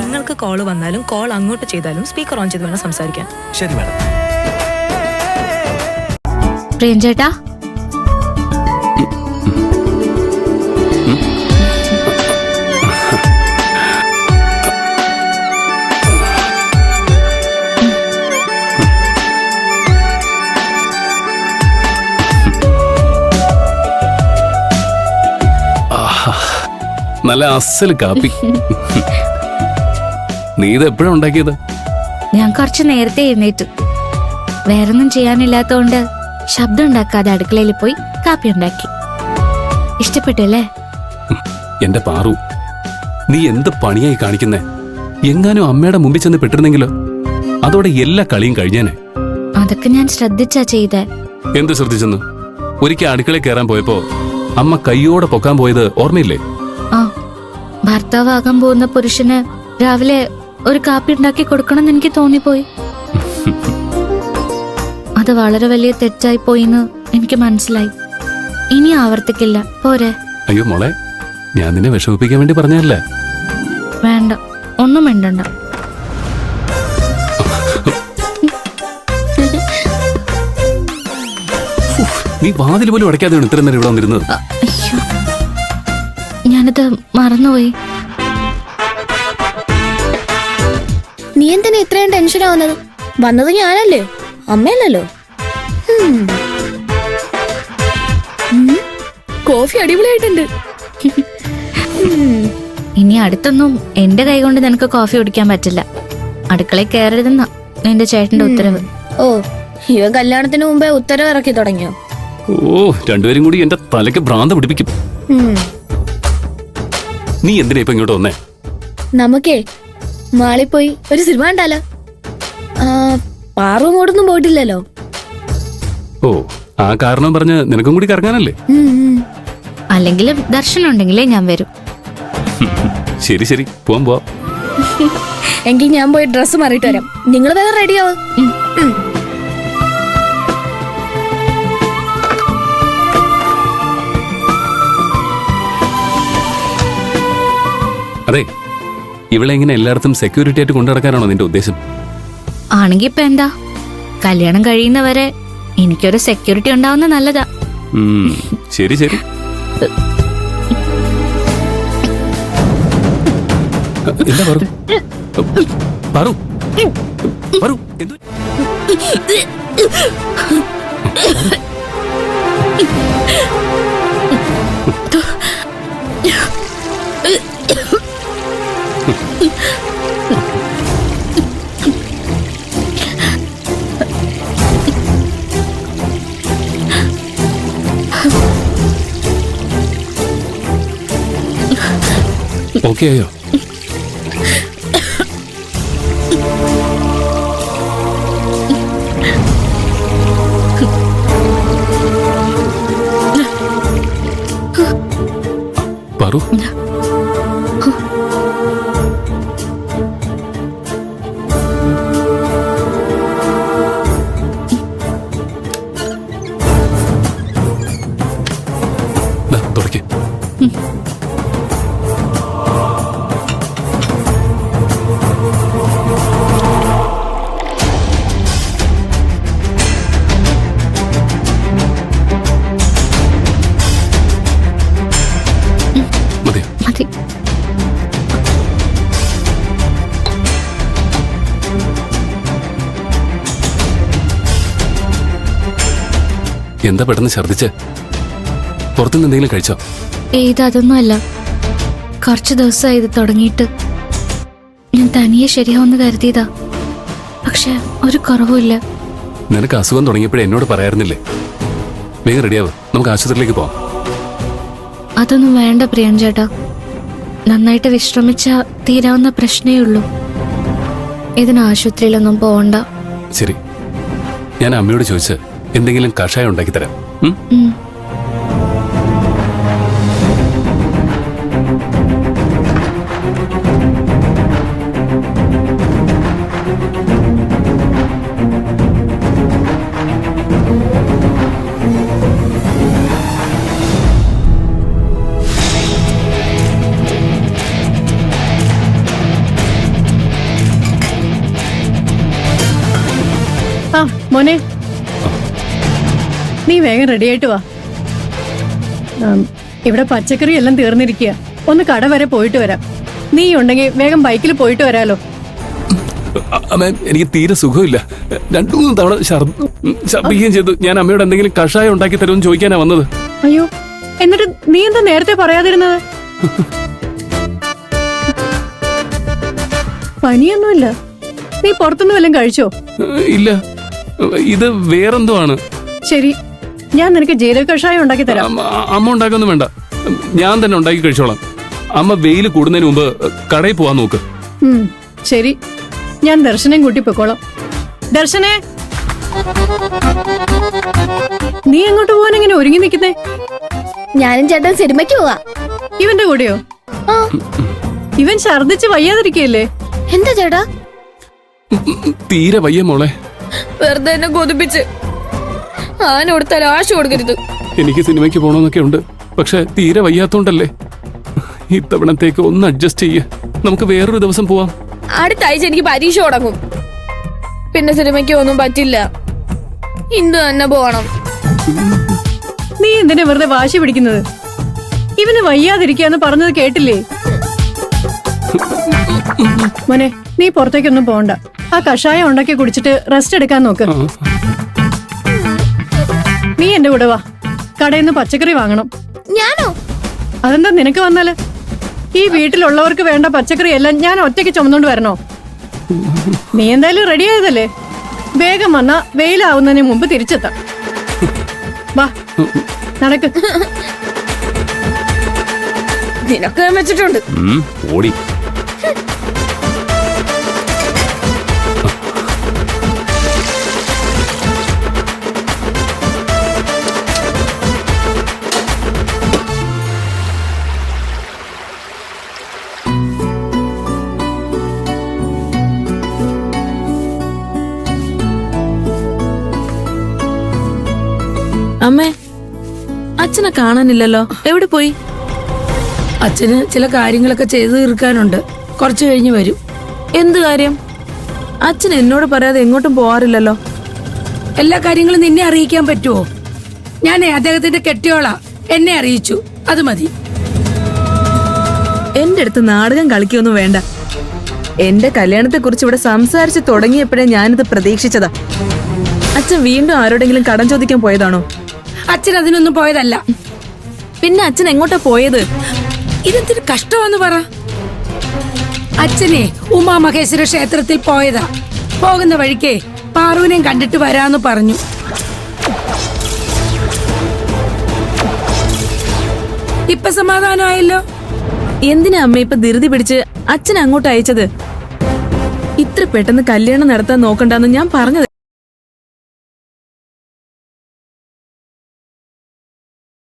നിങ്ങൾക്ക് കോള് വന്നാലും കോൾ അങ്ങോട്ട് ചെയ്താലും സ്പീക്കർ ഓൺ ചെയ്ത് വേണം സംസാരിക്കാൻ. ശരി മാഡം. പ്രിയൻചേട്ടാ, നല്ല അസല് കാപ്പി. നീ ഇത് എപ്പോഴാ ഉണ്ടാക്കിയത്? ഞാൻ കുറച്ച് നേരത്തെ എഴുന്നേറ്റു. വേറൊന്നും ചെയ്യാനില്ലാത്തോണ്ട് ശബ്ദം ഉണ്ടാക്കാതെ അടുക്കളയിൽ പോയി കാപ്പി ഉണ്ടാക്കി. ഇഷ്ടപ്പെട്ടല്ലേ? എന്റെ പാറു, നീ എന്ത് പണിയായി കാണിക്കുന്നേ? എങ്ങാനും അമ്മയുടെ മുമ്പിൽ ചെന്ന് പെട്ടിരുന്നെങ്കിലോ? അതോടെ എല്ലാ കളിയും കഴിഞ്ഞേനെ. അതൊക്കെ ഞാൻ ശ്രദ്ധിച്ചാ ചെയ്തേ. എന്ത് ശ്രദ്ധിച്ചെന്ന്? ഒരിക്കൽ അടുക്കളയിൽ കയറാൻ പോയപ്പോ അമ്മ കയ്യോടെ പൊക്കാൻ പോയത് ഓർമ്മയില്ലേ? ആ, ഭർത്താവാകാൻ പോകുന്ന പുരുഷന് രാവിലെ ഒരു കാപ്പി ഉണ്ടാക്കി കൊടുക്കണമെന്ന് എനിക്ക് തോന്നിപ്പോയി. അത് വളരെ വലിയ തെറ്റായി പോയിന്ന് എനിക്ക് മനസ്സിലായി. ഇനി ആവർത്തിക്കില്ല. പോരെ? അയ്യോ മോളെ, ഞാൻ നിന്നെ വിഷമിപ്പിക്കാൻ വേണ്ടി പറഞ്ഞല്ലേ. വേണ്ട, ഒന്നും വേണ്ടണ്ട. നീ വാതിൽ പോലും അടയ്ക്കാതെയാണ് ഇത്രയും നേരം ഇവിടെ വന്നിരുന്നത്. അയ്യോ, ഞാനത് മറന്നുപോയി. നീ എന്തിനാ ഇത്രയും ടെൻഷൻ ആവുന്നത്? വന്നത് ഞാനല്ലേ, അമ്മയല്ലല്ലോ. കോഫി അടിപൊളിയായിട്ടുണ്ട്. ഇനി അടുത്തൊന്നും എന്റെ കൈ കൊണ്ട് നിനക്ക് കോഫി കുടിക്കാൻ പറ്റില്ല. അടുക്കളയിൽ കയറരുതെന്നാ എന്റെ ചേട്ടന്റെ ഉത്തരവ്. ഓ, ഇവൻ കല്യാണത്തിന് മുമ്പേ ഉത്തരവ് ഇറക്കി തുടങ്ങിയോ? ഓ, രണ്ടുപേരും കൂടി എന്റെ തലയ്ക്ക് ഭ്രാന്ത് പിടിപ്പിക്കും. നീ എന്തിനാ ഇപ്പൊ ഇങ്ങോട്ട് വന്നേ? നമുക്കേ മാളിൽ പോയി ഒരു സിനിമ കണ്ടാലോ? പാറു മോടൊന്നും പോയിട്ടില്ലല്ലോ. ഓ, ആ കാരണം പറഞ്ഞ് നിനക്കും കൂടി കറങ്ങാനല്ലേ? അല്ലെങ്കിലും ദർശനം ഉണ്ടെങ്കിലേ ഞാൻ വരും. ശരി ശരി, പോവാം പോവാം. എങ്കിൽ ഞാൻ പോയി ഡ്രസ്സ് മാറിയിട്ട് വരാം. നിങ്ങൾ വേറെ റെഡിയാവും. അതെ, ഇവളെ ഇങ്ങനെ എല്ലായിടത്തും സെക്യൂരിറ്റി ആയിട്ട് കൊണ്ടു നടക്കാനാണോ നിന്റെ ഉദ്ദേശം? ആണെങ്കി ഇപ്പൊ എന്താ, കല്യാണം കഴിയുന്നവരെ എനിക്കൊരു സെക്യൂരിറ്റി ഉണ്ടാവുന്ന നല്ലതാ. ശരി ശരി. എന്താ പറു? പറു പറു എന്തു? ഓക്കെ ആയോ? പറു, തുടക്കേ. എന്താ പെട്ടെന്ന് ഛർദിച്ച്? പുറത്തുനിന്ന് എന്തെങ്കിലും കഴിച്ചോ? അതൊന്നും അല്ല. കുറച്ചു ദിവസമായി ഇത് തുടങ്ങിയിട്ട്. ഞാൻ തനിയെ ശരിയാവുന്ന കരുതിയതാ, പക്ഷെ ഒരു കുറവുമില്ല. നിനക്ക് അസുഖം തുടങ്ങിയപ്പോഴേ എന്നോട് പറയാറുന്നില്ലേ? വേഗം റെഡിയാവ്, നമുക്ക് ആശുപത്രിയിലേക്ക് പോവാം. അതൊന്നും വേണ്ട പ്രിയൻചേട്ടാ. നന്നായിട്ട് വിശ്രമിച്ചാ തീരാവുന്ന പ്രശ്നമേ ഉള്ളൂ. ഇതിന് ആശുപത്രിയിലൊന്നും പോവണ്ട. ശരി, ഞാൻ അമ്മയോട് ചോദിച്ച് എന്തെങ്കിലും കഷായം ഉണ്ടാക്കി തരാം. മോനെ നീ വേഗം റെഡി ആയിട്ട് വാ. ഇവിടെ പച്ചക്കറി എല്ലാം തീർന്നിരിക്കുക. ഒന്ന് കട വരെ പോയിട്ട് വരാം. നീ ഉണ്ടെങ്കിൽ വേഗം ബൈക്കിൽ പോയിട്ട് വരാലോ. അമ്മ എനിക്ക് തീരെ സുഖമില്ല. 2-3 തവണ ഛർദ്ദിക്കുകയും ചെയ്തു. ഞാൻ അമ്മയോട് എന്തെങ്കിലും കഷായം ഉണ്ടാക്കി തരുമെന്ന് ചോദിക്കാനാ വന്നത്. അയ്യോ, എന്നിട്ട് നീ എന്താ നേരത്തെ പറയാതിരുന്നത്? പനിയൊന്നുമില്ല. നീ പുറത്തുനിന്ന് വല്ലതും കഴിച്ചോ? ഇല്ല, ഇത് വേറെന്തോ ആണ്. ശരി, ഞാൻ നിനക്ക് ജീരക കഷായം ഉണ്ടാക്കി തരാം. അമ്മ ഉണ്ടാക്കൊന്നും വേണ്ട, ഞാൻ തന്നെ ഉണ്ടാക്കി കഴിച്ചോളാം. അമ്മ വെയിൽ കൂടുന്നതിന് മുമ്പ് കടയിൽ പോവാൻ നോക്ക്. ശരി, ഞാൻ ദർശനം കൂട്ടി പൊക്കോളാം. ദർശനേ, നീ എങ്ങോട്ട് പോവാൻ ഇങ്ങനെ ഒരുങ്ങി നിൽക്കുന്നേ? ഞാനും ചേട്ടൻ സിനിമയ്ക്ക് പോവാ. ഇവന്റെ കൂടെയോ? ആ, ഇവൻ ഛർദിച്ച് വയ്യാതിരിക്കല്ലേ? എന്താ ചേട്ടാ? തീരെ വയ്യ മോളെ. വെറുതെ എന്നെ കൊതിപ്പിച്ച് ആനോടുത്താൽ ആശ കൊടുക്കരുത്. എനിക്ക് സിനിമയ്ക്ക് പോകണമെന്നൊക്കെ ഉണ്ട്, പക്ഷെ തീരെ വയ്യാത്തോണ്ടല്ലേ. ഇത്തവണത്തേക്ക് ഒന്ന് അഡ്ജസ്റ്റ് ചെയ്യ്. നമുക്ക് വേറൊരു ദിവസം പോവാം. അടുത്ത ആഴ്ച എനിക്ക് പരീക്ഷ തുടങ്ങും. പിന്നെ സിനിമയ്ക്ക് ഒന്നും പറ്റില്ല. ഇന്ന് തന്നെ പോകണം. നീ എന്തിനാ വെറുതെ വാശി പിടിക്കുന്നത്? ഇവന് വയ്യാതിരിക്കാന്ന് പറഞ്ഞത് കേട്ടില്ലേ? മോനെ, നീ പുറത്തേക്കൊന്നും പോകണ്ട. ആ കഷായം ഉണ്ടാക്കി കുടിച്ചിട്ട് റെസ്റ്റ് എടുക്കാൻ നോക്ക്. നീ എന്റെ കൂടെ വാ. കടയിൽ നിന്ന് പച്ചക്കറി വാങ്ങണം. ഞാനോ? അതെന്താ നിനക്ക് വന്നാല്? ഈ വീട്ടിലുള്ളവർക്ക് വേണ്ട പച്ചക്കറി എല്ലാം ഞാൻ ഒറ്റയ്ക്ക് ചുമന്നോണ്ട് വരണോ? നീ എന്തായാലും റെഡി ആയതല്ലേ? വേഗം വന്നാ വെയിലാവുന്നതിന് മുമ്പ് തിരിച്ചെത്താം. വാ, നടക്ക്. നിനക്ക് ഞാൻ വെച്ചിട്ടുണ്ട്. ഓടി. അമ്മേ, അച്ഛനെ കാണാനില്ലല്ലോ. എവിടെ പോയി? അച്ഛന് ചില കാര്യങ്ങളൊക്കെ ചെയ്തു തീർക്കാനുണ്ട്. കുറച്ചു കഴിഞ്ഞ് വരും. എന്ത് കാര്യം? അച്ഛൻ എന്നോട് പറയാതെ എങ്ങോട്ടും പോവാറില്ലല്ലോ. എല്ലാ കാര്യങ്ങളും നിന്നെ അറിയിക്കാൻ പറ്റുമോ? ഞാൻ അദ്ദേഹത്തിന്റെ കെട്ടിയോളാ, എന്നെ അറിയിച്ചു, അത് മതി. എന്റെ അടുത്ത് നാടകം കളിക്കൊന്നും വേണ്ട. എന്റെ കല്യാണത്തെ കുറിച്ച് ഇവിടെ സംസാരിച്ച് തുടങ്ങിയപ്പോഴേ ഞാനിത് പ്രതീക്ഷിച്ചതാ. അച്ഛൻ വീണ്ടും ആരോടെങ്കിലും കടം ചോദിക്കാൻ പോയതാണോ? അച്ഛൻ അതിനൊന്നും പോയതല്ല. പിന്നെ അച്ഛൻ എങ്ങോട്ടാ പോയത്? ഇതെന്തൊരു കഷ്ടമാന്ന് പറ. അച്ഛനെ ഉമാമഹേശ്വര ക്ഷേത്രത്തിൽ പോയതാ. പോകുന്ന വഴിക്ക് പാറുവിനെയും കണ്ടിട്ട് വരാന്ന് പറഞ്ഞു. ഇപ്പൊ സമാധാനമായല്ലോ. എന്തിനാ അമ്മ ഇപ്പൊ ധൃതി പിടിച്ച് അച്ഛൻ അങ്ങോട്ട് അയച്ചത്? ഇത്ര പെട്ടെന്ന് കല്യാണം നടത്താൻ നോക്കണ്ടെന്ന് ഞാൻ പറഞ്ഞത്.